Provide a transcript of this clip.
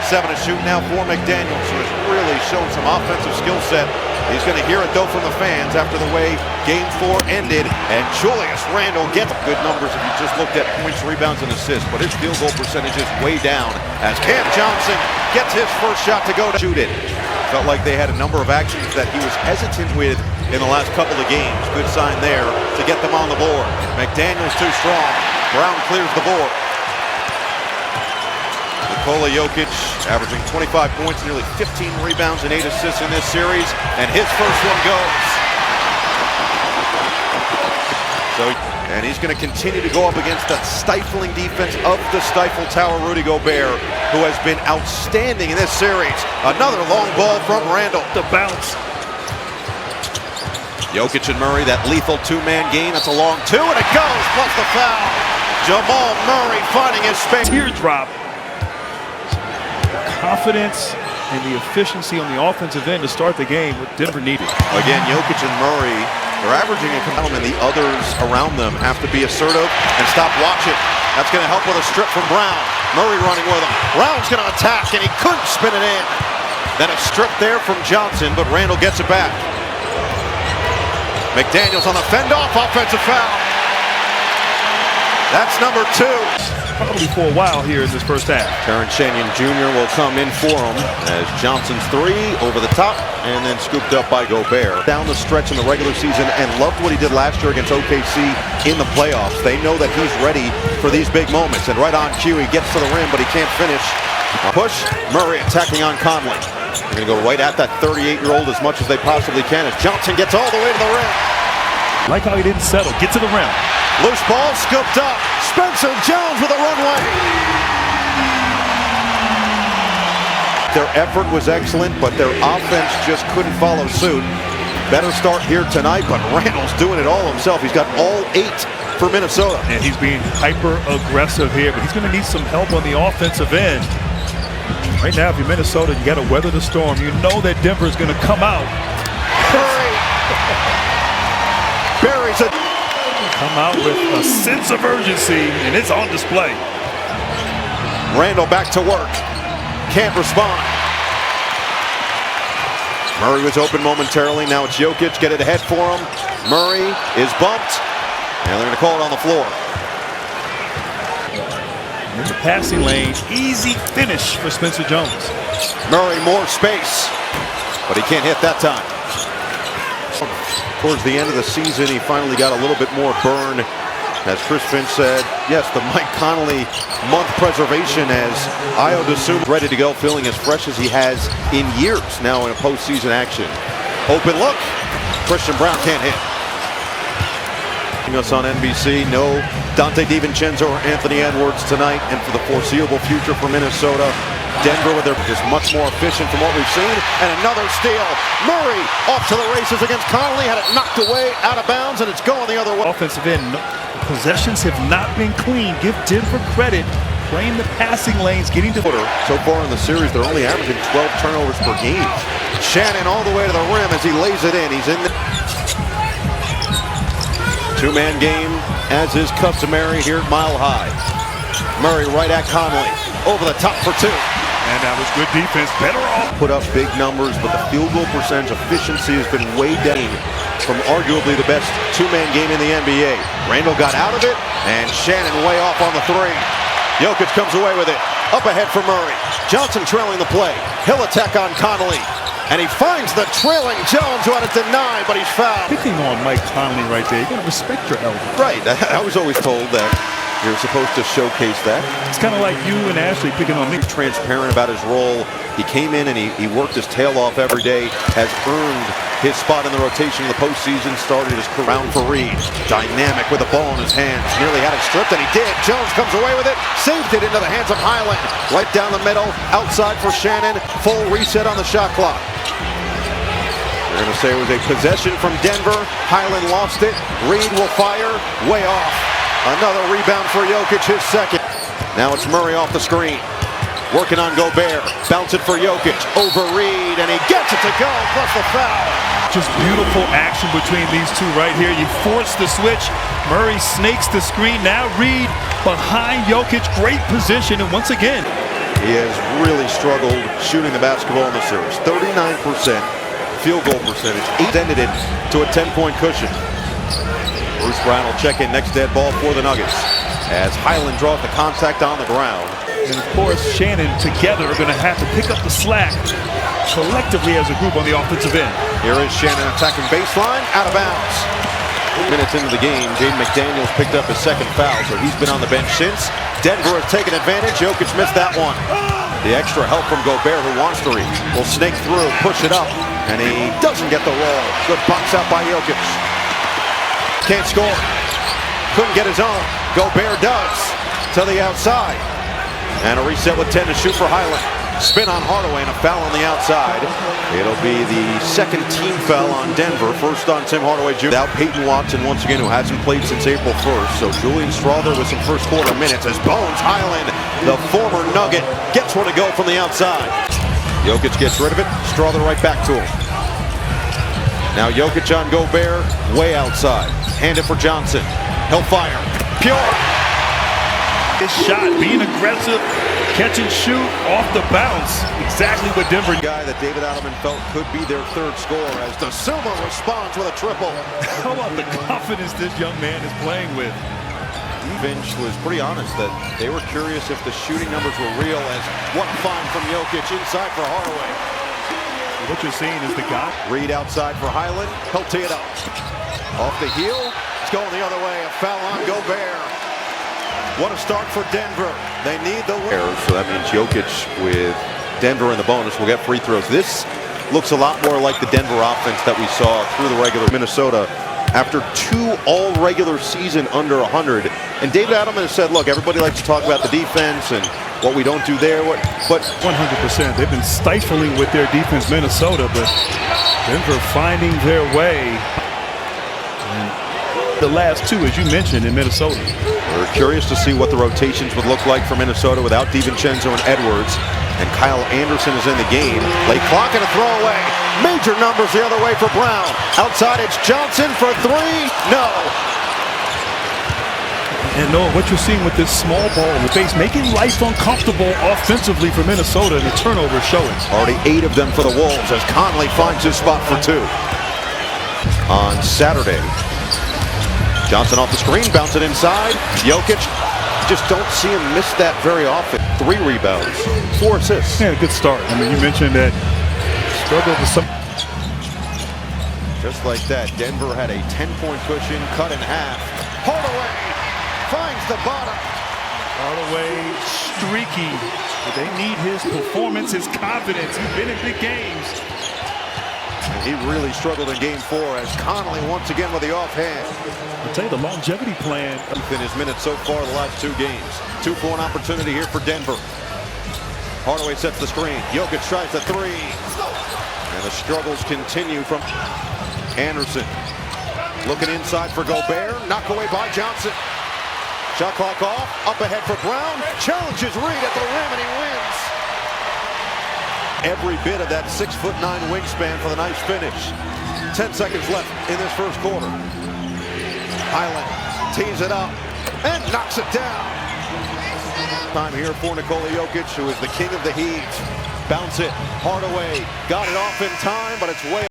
7 to shoot now for McDaniels, who has really shown some offensive skill set. He's going to hear it, though, from the fans after the way Game 4 ended. And Julius Randle gets good numbers if you just looked at points, rebounds, and assists. But his field goal percentage is way down as Cam Johnson gets his first shot to go to shoot it. Felt like they had a number of actions that he was hesitant with in the last couple of games. Good sign there to get them on the board. McDaniels too strong. Brown clears the board. Nikola Jokic averaging 25 points, nearly 15 rebounds and 8 assists in this series, and his first one goes. And he's going to continue to go up against that stifling defense of the Stifle Tower, Rudy Gobert, who has been outstanding in this series. Another long ball from Randle. The bounce. Jokic and Murray, that lethal two-man game. That's a long two, and it goes, plus the foul. Jamal Murray finding his space. Teardrop. Confidence and the efficiency on the offensive end to start the game what Denver needed. Again, Jokic and Murray, they're averaging a count, and the others around them have to be assertive and stop watching. That's going to help with a strip from Brown. Murray running with him. Brown's going to attack, and he couldn't spin it in. Then a strip there from Johnson, but Randle gets it back. McDaniels on the fend-off, offensive foul. That's number 2. Probably for a while here in this first half. Terrence Shannon Jr. will come in for him as Johnson's 3 over the top and then scooped up by Gobert. Down the stretch in the regular season and loved what he did last year against OKC in the playoffs. They know that he's ready for these big moments, and right on cue he gets to the rim but he can't finish. Push, Murray attacking on Conley. They're going to go right at that 38-year-old as much as they possibly can as Johnson gets all the way to the rim. Like how he didn't settle. Get to the rim. Loose ball, scooped up. Spencer Jones with a runway. Their effort was excellent, but their offense just couldn't follow suit. Better start here tonight, but Randle's doing it all himself. He's got all 8 for Minnesota. And he's being hyper-aggressive here, but he's going to need some help on the offensive end. Right now, if you're Minnesota, you got to weather the storm. You know that Denver is going to come out. Buries it. Come out with a sense of urgency, and it's on display. Randle back to work. Can't respond. Murray was open momentarily. Now it's Jokic. Get it ahead for him. Murray is bumped, and they're going to call it on the floor. In the passing lane, easy finish for Spencer Jones. Murray more space, but he can't hit that time. Towards the end of the season, he finally got a little bit more burn. As Chris Finch said, yes, the Mike Conley month preservation as Ayo Dosunmu ready to go, feeling as fresh as he has in years now in a postseason action. Open look, Christian Brown can't hit. Us on NBC, no Dante DiVincenzo or Anthony Edwards tonight, and for the foreseeable future for Minnesota, Denver with their just much more efficient from what we've seen, and another steal. Murray off to the races against Conley, had it knocked away out of bounds, and it's going the other way. Offensive end, possessions have not been clean. Give Denver credit, playing the passing lanes, getting to so far in the series, they're only averaging 12 turnovers per game. Shannon all the way to the rim as he lays it in. He's in the two-man game, as is customary here at Mile High. Murray right at Conley, over the top for 2. And that was good defense, better off. Put up big numbers, but the field goal percentage efficiency has been way down from arguably the best two-man game in the NBA. Randle got out of it, and Shannon way off on the 3. Jokic comes away with it. Up ahead for Murray. Johnson trailing the play. He'll attack on Conley. And he finds the trailing Jones, who had it denied, but he's fouled. Picking on Mike Conley right there. You got to respect your elder. Right. I was always told that you're supposed to showcase that. It's kind of like you and Ashley picking on me. Transparent about his role. He came in and he worked his tail off every day, has earned his spot in the rotation in the postseason, started his career round for Reed. Dynamic with the ball in his hands. Nearly had it stripped, and he did. Jones comes away with it. Saved it into the hands of Highland. Right down the middle. Outside for Shannon. Full reset on the shot clock. They're going to say it was a possession from Denver. Highland lost it. Reed will fire. Way off. Another rebound for Jokic, his second. Now it's Murray off the screen. Working on Gobert. Bounce it for Jokic. Over Reed, and he gets it to go, plus the foul. Just beautiful action between these two right here. You force the switch. Murray snakes the screen. Now Reed behind Jokic. Great position, and once again, He has really struggled shooting the basketball in the series. 39% field goal percentage. Extended it to a 10-point cushion. Bruce Brown will check in next dead ball for the Nuggets as Highland draws the contact on the ground. And of course, Shannon together are going to have to pick up the slack collectively as a group on the offensive end. Here is Shannon attacking baseline, out of bounds. Minutes into the game, Jaden McDaniels picked up his second foul, so he's been on the bench since. Denver has taken advantage. Jokic missed that one. The extra help from Gobert, who wants to reach, will snake through, push it up, and he doesn't get the roll. Good box out by Jokic. Can't score. Couldn't get his own. Gobert does. To the outside. And a reset with 10 to shoot for Highland. Spin on Hardaway and a foul on the outside. It'll be the second team foul on Denver. First on Tim Hardaway Jr. Without Peyton Watson once again, who hasn't played since April 1st. So Julian Strawther with some first quarter minutes as Bones Highland, the former Nugget, gets one to go from the outside. Jokic gets rid of it. Strawther right back to him. Now Jokic on Gobert, way outside. Hand it for Johnson. He'll fire. Pure. His shot, being aggressive, catch and shoot off the bounce. Exactly what Denver. Guy that David Adelman felt could be their third scorer as De Silva responds with a triple. How about the confidence this young man is playing with? Finch was pretty honest that they were curious if the shooting numbers were real, as one find from Jokic inside for Hardaway. What you're seeing is the guy. Reed outside for Highland. He'll tee it up. Off the heel. It's going the other way. A foul on Gobert. What a start for Denver. They need the win. So that means Jokic with Denver in the bonus will get free throws. This looks a lot more like the Denver offense that we saw through the regular. Minnesota after 2 all regular season under 100. And David Adelman has said, look, everybody likes to talk about the defense and what we don't do there. But 100%. They've been stifling with their defense, Minnesota, but Denver finding their way. And the last 2, as you mentioned, in Minnesota. We're curious to see what the rotations would look like for Minnesota without DiVincenzo and Edwards. And Kyle Anderson is in the game. Late clock and a throwaway. Major numbers the other way for Brown. Outside it's Johnson for 3. No. And Noah, what you're seeing with this small ball in the face, making life uncomfortable offensively for Minnesota, and the turnover showing. Already 8 of them for the Wolves as Conley finds his spot for 2. On Saturday, Johnson off the screen, bounce it inside. Jokic, just don't see him miss that very often. 3 rebounds, 4 assists. Yeah, good start. I mean, you mentioned that struggle with some. Just like that, Denver had a 10-point cushion cut in half. Hardaway finds the bottom. Hardaway streaky. But they need his performance, his confidence. He's been in big games. And he really struggled in game 4 as Conley once again with the offhand. I'll tell you, the longevity plan. In his minutes so far the last 2 games. 2 for 1 opportunity here for Denver. Hardaway sets the screen. Jokic tries the 3. And the struggles continue from Anderson. Looking inside for Gobert. Knocked away by Johnson. Shot clock off. Up ahead for Brown. Challenges Reed at the rim and he wins. Every bit of that 6'9" wingspan for the nice finish. 10 seconds left in this first quarter. Highland tees it up and knocks it down. Time here for Nikola Jokic, who is the king of the Heat. Bounce it, Hardaway got it off in time, but it's way